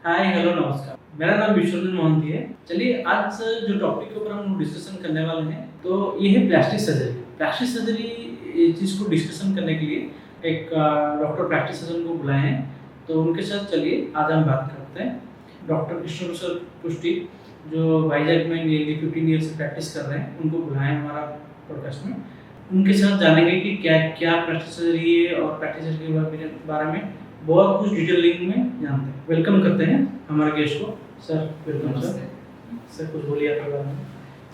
Hi hello नमस्कार। मेरा नाम विश्वजीत मोहंती है। चलिए आज जो टॉपिक के ऊपर हम डिस्कशन करने वाले हैं तो ये है प्लास्टिक सर्जरी। प्लास्टिक सर्जरी चीज़ को डिस्कशन करने के लिए एक डॉक्टर प्लास्टिक सर्जन को बुलाए हैं, तो उनके साथ चलिए आज हम बात करते हैं। डॉक्टर कृष्ण प्रसाद पुष्टि जो वाइजैक में नियरली 15 ईयर से प्रैक्टिस कर रहे हैं, उनको बुलाए हैं हमारा पॉडकास्ट में। उनके साथ जानेंगे कि क्या क्या प्लास्टिक सर्जरी है और प्लास्टिक सर्जरी के बारे में बहुत कुछ डिटेलिंग में जानते हैं। वेलकम करते हैं हमारे गेस्ट को। Sir welcome sir. सर कुछ बोलिए आपके बारे में।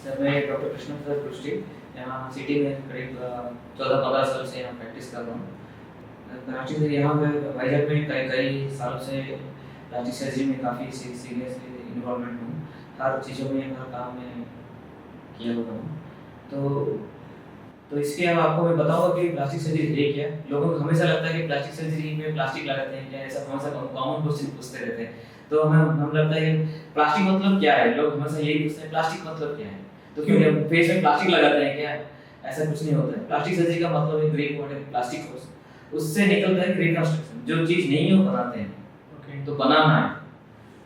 सर मैं डॉक्टर कृष्ण प्रसाद पुष्टि यहाँ सिटी में करीब 14-15 साल से यहाँ प्रैक्टिस कर रहा हूँ। प्लास्टिक सर्जरी यहाँ पे वाइजैक में कई सालों से प्लास्टिक सर्जरी में काफ़ी सीरियसली इन्वॉल्वमेंट हूँ। हर चीज़ों में हर काम में किया हुआ हूँ। तो इसके अब आपको मैं बताऊंगा कि प्लास्टिक सर्जरी है क्या। लोगों को हमेशा लगता है कि प्लास्टिक सर्जरी में प्लास्टिक लगाते हैं क्या, ऐसा हमेशा कॉमन क्वेश्चन पूछते रहते हैं। तो हम लगता है कि प्लास्टिक मतलब क्या है, लोग हमेशा यही पूछते हैं प्लास्टिक मतलब क्या है, तो क्यों फेस में प्लास्टिक लगाते हैं क्या। ऐसा कुछ नहीं होता है। प्लास्टिक सर्जरी का मतलब है ग्रीक वर्ड है प्लास्टिक, उससे निकलता है रिकंस्ट्रक्शन। जो चीज़ नहीं है वो बनाते हैं, तो बनाना है,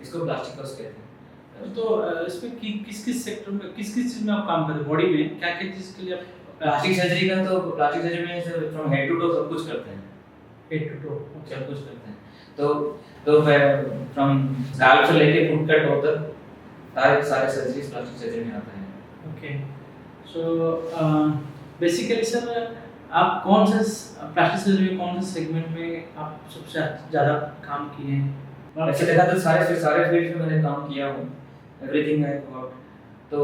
इसको प्लास्टिक कोर्स कहते हैं। तो इसमें किस किस सेक्टर में किस किस चीज़ में आप काम करते हैं, बॉडी में क्या क्या चीज़ के लिए आप प्लास्टिक सर्जरी का तो प्लास्टिक सर्जरी में फ्रॉम हेड टू टो सब कुछ करते हैं। हेड टू टो सब कुछ करते हैं। तो फ्रॉम स्कैल्प से लेके फुट कट टो तक सारे सर्जरीज प्लास्टिक सर्जरी में आता है। ओके। सो बेसिकली सर आप कौन से प्लास्टिक सर्जरी में कौन से सेगमेंट में आप सबसे ज़्यादा काम किए हैं? वैसे देखा तो सारे फील्ड में मैंने काम किया हूँ। Everything I work. तो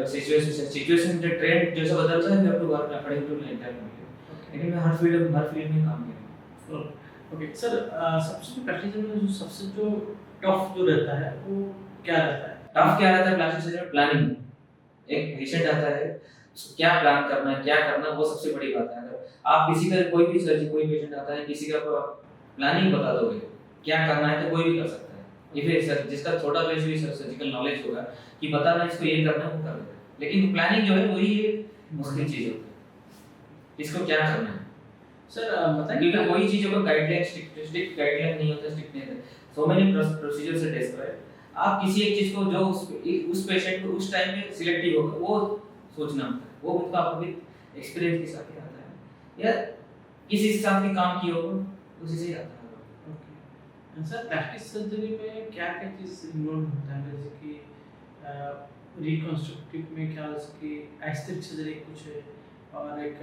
सिचुएशन जो ट्रेंड जैसा बदलता है, तो वर्क अकॉर्डिंग टू दैट। लेकिन मैं हर फील्ड में काम किया हूँ। ओके सर, सबसे प्लास्टिक सर्जरी में जो सबसे टफ जो रहता है वो क्या रहता है? टफ क्या रहता है प्लास्टिक सर्जरी में? प्लानिंग। एक पेशेंट आता है, उसको क्या प्लान करना है, क्या करना है, वो सबसे बड़ी बात है। अगर आप किसी का कोई पेशेंट आता है, किसी का प्लानिंग बता दोगे क्या करना है, तो कोई भी कर सकता है। ये फिर सर जिसका छोटा बेस भी सर्जिकल नॉलेज होगा कि बताना इसको ये करना है, वो कर देगा। लेकिन प्लानिंग जो है वही मुश्किल चीज होती है, इसको क्या करना है। सर बताइए, क्योंकि कोई चीज़ों का गाइडलाइन स्ट्रिक्ट गाइडलाइन नहीं होता, स्ट्रिक्ट नहीं होता। So many procedures are described. आप किसी एक चीज़ को जो उस पेशेंट को उस टाइम में सिलेक्टिव होगा वो सोचना होता है, वो उनका आपको एक्सपीरियंस के साथ ही आता है, या किसी के साथ भी काम किया होगा उसी से ही आता है। ओके सर, प्लास्टिक सर्जरी में क्या क्या चीज़ इन्वॉल्व होता है? जैसे कि रिकंस्ट्रक्टिव में क्या, जैसे एस्थेटिक सर्जरी कुछ है और एक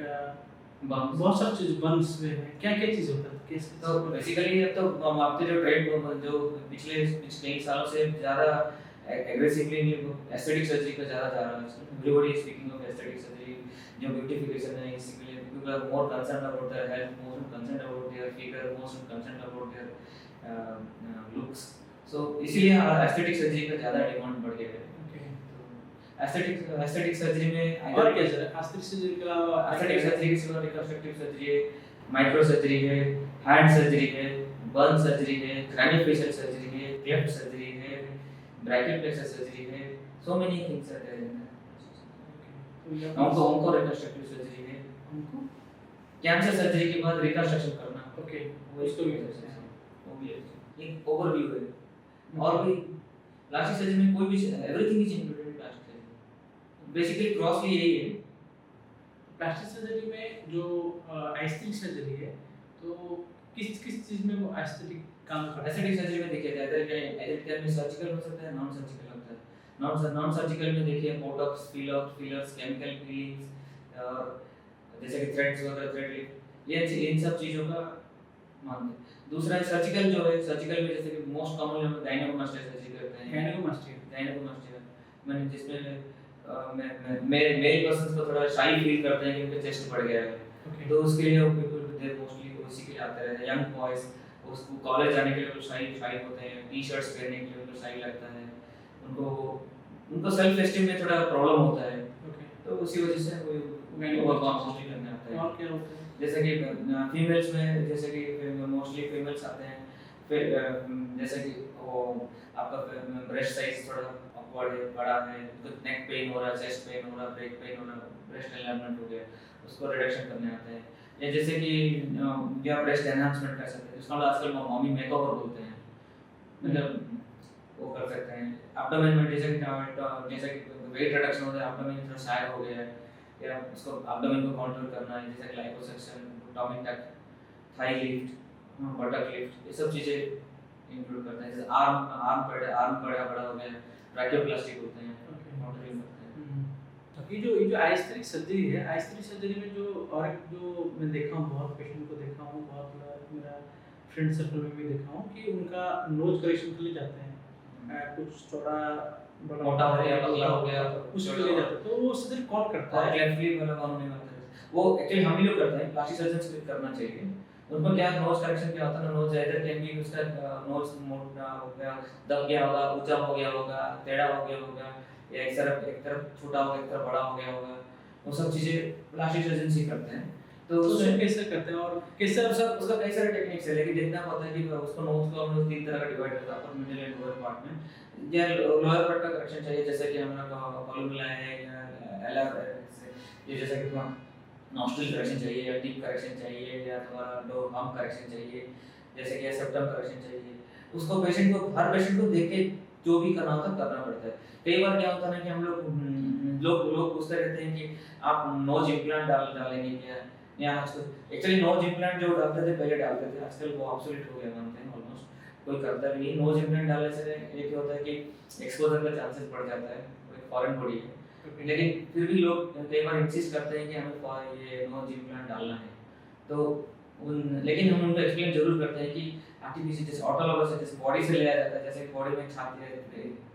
बहुत सारी चीज़ बंस में है, क्या क्या चीज़ होता है केस? तो बेसिकली अब तो हम आपके जो ट्रेंड जो पिछले कई सालों से ज़्यादा एग्रेसिवली एस्थेटिक सर्जरी का ज़्यादा जा रहा है। Everybody is speaking of aesthetic surgery, जो ब्यूटिफिकेशन है। इसके लिए people are more concern about their health, more concern about their figure, more concern about their looks. So इसीलिए एस्थेटिक सर्जरी का ज़्यादा डिमांड बढ़ गया है। एस्थेटिक सर्जरी में और क्या सर? एस्थेटिक सर्जरी के अलावा एस्थेटिक सर्जरी के सिवा रिकंस्ट्रक्टिव सर्जरी है, माइक्रो सर्जरी है, हैंड सर्जरी है, बर्न सर्जरी है, क्रानियोफेशियल सर्जरी है, क्लेफ्ट सर्जरी है, ब्रैकियल प्लेक्सस सर्जरी है। So many things are there in that. हमको रिकंस्ट्रक्टिव सर्जरी है, हमको कैंसर सर्जरी के बाद रिकंस्ट्रक्शन करना। ओके, वो इसको भी वो भी है, एक ओवरव्यू है। और भी प्लास्टिक सर्जरी में कोई भी everything is included in plastic surgery. Basically क्रॉसली यही है। प्लास्टिक सर्जरी में जो एस्थेटिक सर्जरी है, तो किस किस चीज़ में वो एस्थेटिक काम करता है? एस्थेटिक सर्जरी में देखिए एस्थेटिक में सर्जिकल हो सकता है, नॉन सर्जिकल होता है। नॉन सर्जिकल में देखिए बोटॉक्स, फिलर्स, केमिकल फीलिंग्स, और जैसे कि थ्रेड्स वगैरह, थ्रेड लिफ्ट, ये इन सब चीज़ों का मानते हैं। दूसरा सर्जिकल जो है, सर्जिकल में जैसे कि मोस्ट कॉमनली हम गायनेकोमास्टिया सर्जरी करते हैं। गायनेकोमास्टिया मैंने जिसमें मेल पर्सन्स को थोड़ा शाई फील करते हैं कि उनका चेस्ट बढ़ गया है। तो उसके लिए वो पीपल दे मोस्टली उसी के लिए आते रहते हैं। यंग बॉयज उसको कॉलेज जाने के लिए वो शाई होते हैं, टी-शर्ट्स पहनने के लिए उनको शाई लगता है, उनको सेल्फ एस्टीम में थोड़ा प्रॉब्लम होता है। तो उसी वजह से वो मोस्टली करने आता है। और क्या होता है? जैसे कि फीमेल्स में, जैसे कि मोस्टली फीमेल्स आते हैं, फिर जैसे कि वो आपका ब्रेस्ट साइज थोड़ा अपवर्ड है, बड़ा है, तो नेक पेन हो रहा है, चेस्ट पेन हो रहा है, बैक पेन हो रहा है, ब्रेस्ट एनलार्जमेंट हो गया, उसको रिडक्शन करने आते हैं। या जैसे कि या ब्रेस्ट एनहांसमेंट कर सकते हैं, जिसको आजकल मॉमी मेकओवर बोलते हैं। मतलब वो कर सकते हैं। एब्डोमेन में जैसे कि वेट रिडक्शन होता है, एब्डोमेन थोड़ा सैग हो गया है, या उसको एब्डोमेन को कंट्रोल करना है, जैसे ग्लाइकोसेक्शन, टॉमिक टक, थाई लिफ्ट, बटक लिफ्ट, ये सब चीज़ें इंक्लूड करते हैं। जैसे आर्म बड़ा हो गया, ब्रैकियोप्लास्टिक होते हैं, मॉडलिंग करते हैं। ये जो आइस्थेटिक सर्जरी है, आइस्थेटिक सर्जरी में जो और एक जो मैं देखा हूँ, बहुत पेशेंट को देखा हूँ, बहुत मेरा फ्रेंड सर्कल में भी देखा हूँ कि उनका नोज करेक्शन के लिए जाते हैं। कुछ थोड़ा बड़ा मोटा हो गया, पतला हो गया, उसके लिए जाते हैं। तो वो सर्जरी कौन करता है? क्लेफ्ट वाला कौन नहीं करता है? वो एक्चुअली हम ही लोग करते हैं, प्लास्टिक सर्जन से करना चाहिए। उनको क्या नोज करेक्शन क्या होता है ना, नोज इधर कैन बी उसका नोज मोटा हो गया, दब गया होगा, ऊंचा हो गया होगा, टेढ़ा हो गया होगा, या एक तरफ छोटा हो गया, एक तरफ बड़ा हो गया होगा, वो सब चीजें प्लास्टिक सर्जन से करते हैं। तो उसमें कैसे करते हैं और कैसे उसका कई सारे टेक्निक्स है, लेकिन देखना होता है कि उसको नोज को हम लोग तीन तरह का डिवाइड करते हैं, upper middle and lower part में। या लोअर पार्ट का करेक्शन चाहिए, जैसे कि हमने कॉलम है या एलआर, ये जैसे कि नॉस्ट्रिल करेक्शन चाहिए, या टिप करेक्शन चाहिए, या तुम्हारा लो हम करेक्शन चाहिए, जैसे कि सेप्टम करेक्शन चाहिए। उसको पेशेंट को, हर पेशेंट को देख के जो भी करना होता है करना पड़ता है। कई बार क्या होता है ना कि हम लोग पूछते रहते हैं कि आप नोज इम्प्लांट डालेंगे क्या, या आजकल एक्चुअली नोज इम्प्लांट जो डालते थे पहले डालते थे, आजकल वो ऑब्सोलीट हो गया मानते हैं, ऑलमोस्ट कोई करता भी नहीं। नोज इम्प्लांट डालने से एक होता है कि एक्सपोजर का चांसेस बढ़ जाता है, वो एक फॉरेन बॉडी है, लेकिन फिर भी लोग कई बार इंसिस्ट करते हैं कि हमें ये नोज इम्प्लांट डालना है। तो लेकिन हम उनको एक्सप्लेन जरूर करते हैं कि आर्टिफिशियल जैसे ऑटोलॉगस है, जैसे बॉडी से लिया जाता है, जैसे बॉडी में छाती है,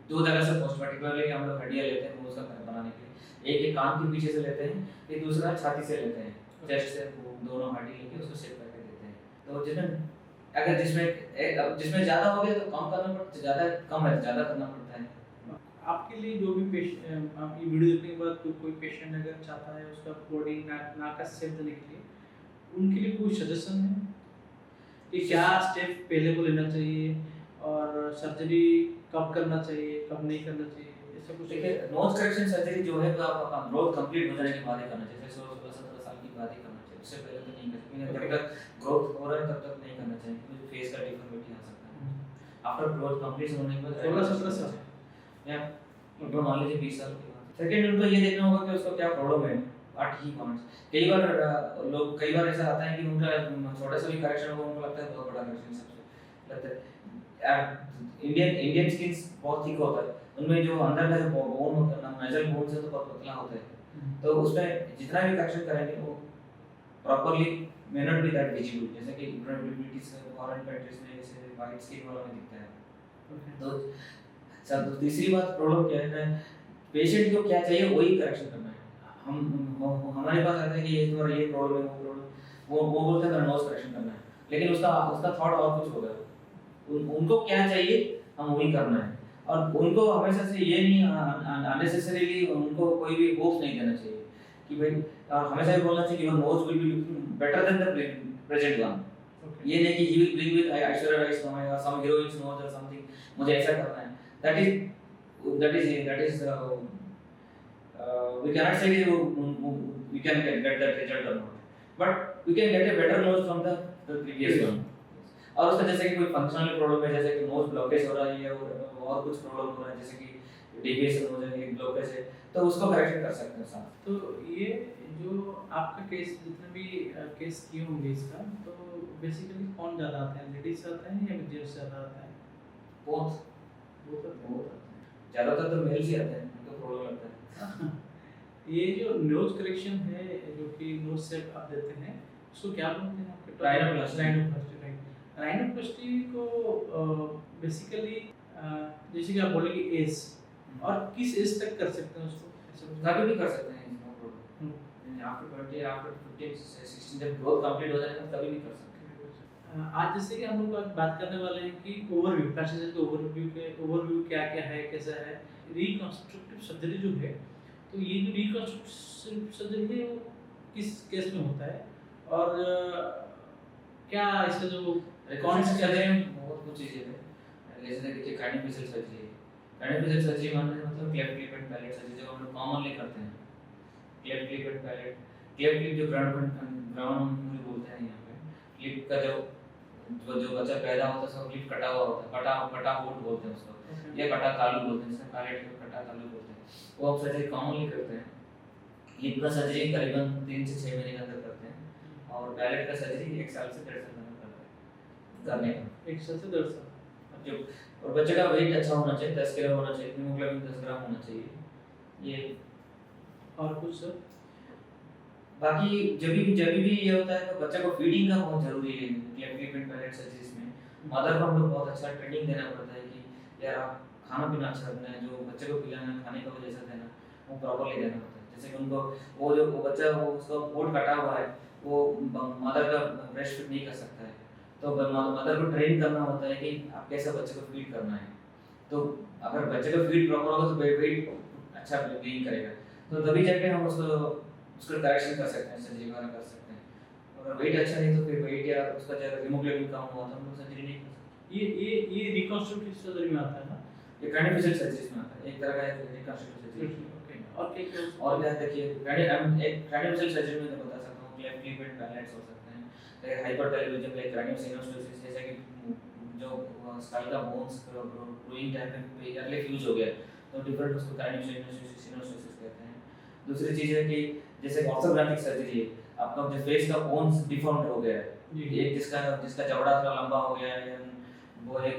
दो जगह से पोस्ट पार्टिकुलरली हम लोग हड्डियां लेते हैं नोज का बनाने के लिए। एक कान के पीछे से लेते हैं, एक दूसरा छाती से लेते हैं, चेस्ट से वो दोनों हड्डी लेके उसको शेप करके देते हैं। तो जिसमें ज्यादा हो गया तो कम करना पड़ता है, ज्यादा कम है ज्यादा करना पड़ता है। आपके लिए जो भी पेशेंट, आप ये वीडियो देखने के बाद कोई पेशेंट अगर चाहता है उसका बॉडी नाक का शेप देने के लिए, उनके लिए कोई सजेशन है कि क्या स्टेप पहले को लेना चाहिए और सर्जरी कब करना चाहिए, कब नहीं करना चाहिए, ऐसा कुछ? देखिए, नोज करेक्शन सर्जरी जो है वो आपका ग्रोथ कंप्लीट हो जाने के बाद ही करना चाहिए, जैसे 16-17 साल की बाद ही करना चाहिए, उससे पहले तो नहीं कर सकते। जब तक ग्रोथ हो रहा है तब तक नहीं करना चाहिए, क्योंकि फेस का डिफॉर्मिटी आ सकता है। आफ्टर ग्रोथ कंप्लीट होने के बाद 16-17 साल या तो मान लीजिए 20 साल के बाद। सेकंड उनको ये देखना होगा कि उसको क्या प्रॉब्लम है, व्हाट ही वांट्स। कई बार ऐसा आता है कि उनका छोटा सा भी करेक्शन होगा, उनको लगता है बहुत बड़ा करेक्शन सबसे लगता है। इंडियन स्किन बहुत थिक होता है, उनमें जो अंदर का जो बोन होता है ना, नेजल बोन से तो बहुत पतला होता है, तो उसमें जितना भी करेक्शन करेंगे वो properly may not be that visible, जैसे कि इम्प्रोबेबिलिटीज फॉरेन कंट्रीज में जैसे वाइट स्किन वालों में दिखता है। तो सर तीसरी बात प्रॉब्लम क्या है ना, पेशेंट को क्या चाहिए वही करेक्शन करना है। हमारे पास आता है कि ये तुम्हारा ये प्रॉब्लम है, वो प्रॉब्लम, वो बोलते हैं नोज करेक्शन करना है, लेकिन उसका थॉट और कुछ होगा। उनको क्या चाहिए हम वही करना है, और उनको हमेशा से ये नहीं अननेसेसरीली उनको कोई भी होप्स नहीं देना चाहिए कि भाई, हमेशा ये बोलना चाहिए कि your nose will be looking better than the present one. ये नहीं कि he will bring with Aishwarya Rai और सम हीरोइन्स नोज और समथिंग, मुझे ऐसा करना है। That is we cannot say we can get that result or not, but we can get a better nose from the previous one. और उसका जैसे कि कोई फंक्शनल प्रॉब्लम है, जैसे कि नोज ब्लॉकेज हो रहा है और कुछ प्रॉब्लम हो रहा है, जैसे कि डेविएशन हो जाए, एक ब्लॉकेज है, तो उसको करेक्शन कर सकते हैं साथ। तो ये जो आपका केस, जितने भी केस किए होंगे इसका, तो बेसिकली कौन ज़्यादा आता है, लेडीज आता है या जेंट्स ज़्यादा आता है? बहुत ज़्यादातर तो मेल्स ही आते हैं, उनको प्रॉब्लम लगता है। ये जो नोज करेक्शन है, जो कि नोज शेप आप देते हैं, उसको क्या बोलते हैं आपके? राइनोप्लास्टी। राइनोप्लास्टी को बेसिकली जैसे कि आप बोले कि एज, और किस एज तक कर सकते हैं उसको? कभी भी कर सकते हैं, नो प्रॉब्लम। आफ्टर 20, आफ्टर 15, 16 जब ग्रोथ कंप्लीट हो जाएगा कभी भी कर सकते हैं। आज जैसे कि हम लोग आज बात करने वाले हैं कि ओवरव्यू, प्लास्टिक सर्जरी के ओवरव्यू क्या क्या है, कैसा है रिकंस्ट्रक्टिव सर्जरी जो है। तो ये जो रिकंस्ट्रक्टिव सर्जरी है वो किस केस में होता है, और क्या इसका जो कौन सी सर्जरी में बहुत कुछ चीजें है, जैसे कि काइनेफिशियल सर्जरी। काइनेफिशियल सर्जरी मतलब cleft lip and palate surgery, जो हम लोग कॉमनली करते हैं। Cleft lip and palate, cleft lip जो ग्राउंड बोलते हैं यहाँ पे, लिप का जो जो बच्चा पैदा होता है उसका क्लिप कटा हुआ होता है, कटा होट बोलते हैं उसको, या कटा तालु बोलते हैं, जिसमें पैलेट को कटा तालु बोलते हैं। वो आप सर्जरी कॉमनली करते हैं। लिप का सर्जरी करीबन 3 से 6 महीने के अंदर करते हैं, और पैलेट का सर्जरी 1 साल से 1.5 साल में करने का। 1 साल से 1.5 साल। जो और बच्चे का वेट अच्छा होना चाहिए, 10 किलो होना चाहिए, हीमोग्लोबिन 10 ग्राम होना चाहिए। ये और कुछ सर? बाकी जब भी ये होता है तो बच्चे को फीडिंग का बहुत जरूरी है। क्लिप एंड पैलेट सर्जरीज में मदर को हम लोग बहुत अच्छा ट्रेनिंग देना पड़ता है कि यार आप खाना पीना अच्छा रखना है, जो बच्चे को पिलाना खाने का वजह से देना वो प्रॉपर्ली देना होता है। जैसे कि उनको वो बच्चा वो उसका होंठ कटा हुआ है, वो मदर का ब्रेस्ट फीड नहीं कर सकता है, तो मदर को ट्रेन करना होता है कि आप कैसे बच्चे को फीड करना है। तो अगर बच्चे को फीड प्रॉपर होगा तो वेट अच्छा गेन करेगा, तो तभी जाके हम उसका करेक्शन कर सकते हैं, सर्जरी वगैरह कर सकते हैं। अगर वेट अच्छा नहीं तो फिर वेट या उसका जो हीमोग्लोबिन कम हुआ तो हम लोग सर्जरी नहीं कर सकते। ये रिकंस्ट्रक्टिव सर्जरी में आता है ना? ये क्रानियोफेशियल सर्जरी में आता है, एक तरह का रिकंस्ट्रक्टिव सर्जरी। ओके, और क्या और क्या देखिए क्रानियोफेशियल सर्जरी में तो बता सकता हूँ क्लिप एंड पैलेट्स हो सकते हैं, लाइक हाइपरटेलोजियम लाइक क्रानियोसिनोस्टोसिस, जैसे कि जो स्कल का बोन्स ग्रोइंग टाइम पे ईयरली फ्यूज हो गया तो डिफरेंट उसको क्रानियोसिनोस्टोसिस कहते हैं। दूसरी चीज है कि जैसे ऑर्थोग्राफिक सर्जरी है, आपका जो फेस का बोन्स डिफॉर्म्ड हो गया है, एक जिसका जबड़ा थोड़ा लंबा हो गया है, वो एक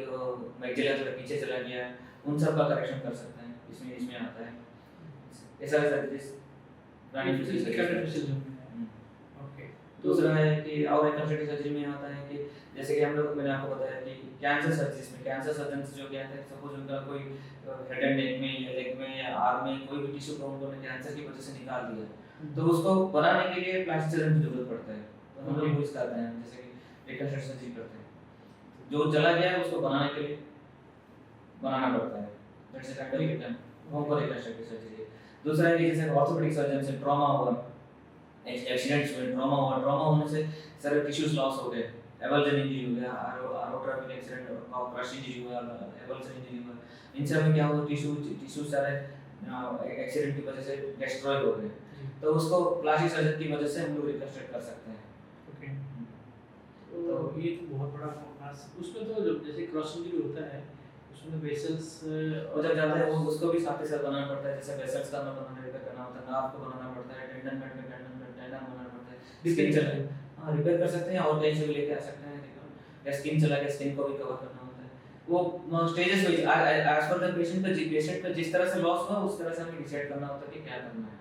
मैक्सिला थोड़ा पीछे चला गया है, उन सब का करेक्शन कर सकते हैं, इसमें आता है। ऐसा सर्जरीज क्रानियोफेशियल। ओके। दूसरा है कि और एक कंसल्टिंग सर्जरी में आता है कि जैसे कि हम लोग मैंने आपको बताया कि कैंसर सर्जरीज में कैंसर सर्जन्स जो क्या है, सपोज उनका कोई हेड एंड नेक में या लेग में या आर्म में कोई भी टिश्यू को उन्होंने कैंसर की वजह से निकाल दिया, तो उसको बनाने के लिए प्लास्टिक सर्जन की जरूरत पड़ता है, तो हम लोग यूज करते हैं, जैसे कि रिकंस्ट्रक्शन सर्जरी करते हैं। जो चला गया है उसको बनाने के लिए बनाना पड़ता है, that's a kind of reconstructive surgery. दूसरा है कि जैसे ऑर्थोपेडिक सर्जन से ट्रॉमा हुआ, एक्सीडेंट्स में ट्रॉमा होने से सारे टिश्यूज लॉस हो गए, एवल्जन इंजरी हो गया, आरोट्रोपिक एक्सीडेंट और क्रश इंजरी हुआ, एवल्जन इंजरी हुआ, इन सब में क्या हुआ टिश्यू सारे एक्सीडेंट की वजह से डिस्ट्रॉय हो गए, तो उसको प्लास्टिक सर्जरी की वजह से हम लोग रिकंस्ट्रक्ट कर सकते हैं। ओके, तो ये तो बहुत बड़ा खास उसमें तो जैसे क्रॉस इंजरी होता है उसमें वेसल्स और जब जाता है वो उसको भी साथ ही साथ बनाना पड़ता है, जैसे वेसल्स का बनाना रिपेयर करना होता है, नार्व को बनाना पड़ता है, टेंडन बनाना पड़ता है, स्किन चला हां रिपेयर कर सकते हैं और कहीं से भी लेके आ सकते हैं, या स्किन चला के स्किन को भी कवर करना होता है। वो stages wise as per the patient का जिस तरह से लॉस हुआ उस तरह से हमें डिसाइड करना होता है कि क्या करना है,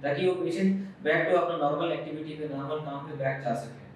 ताकि वो पेशेंट बैक टू अपना नॉर्मल एक्टिविटी पे नॉर्मल काम पे बैक जा सके।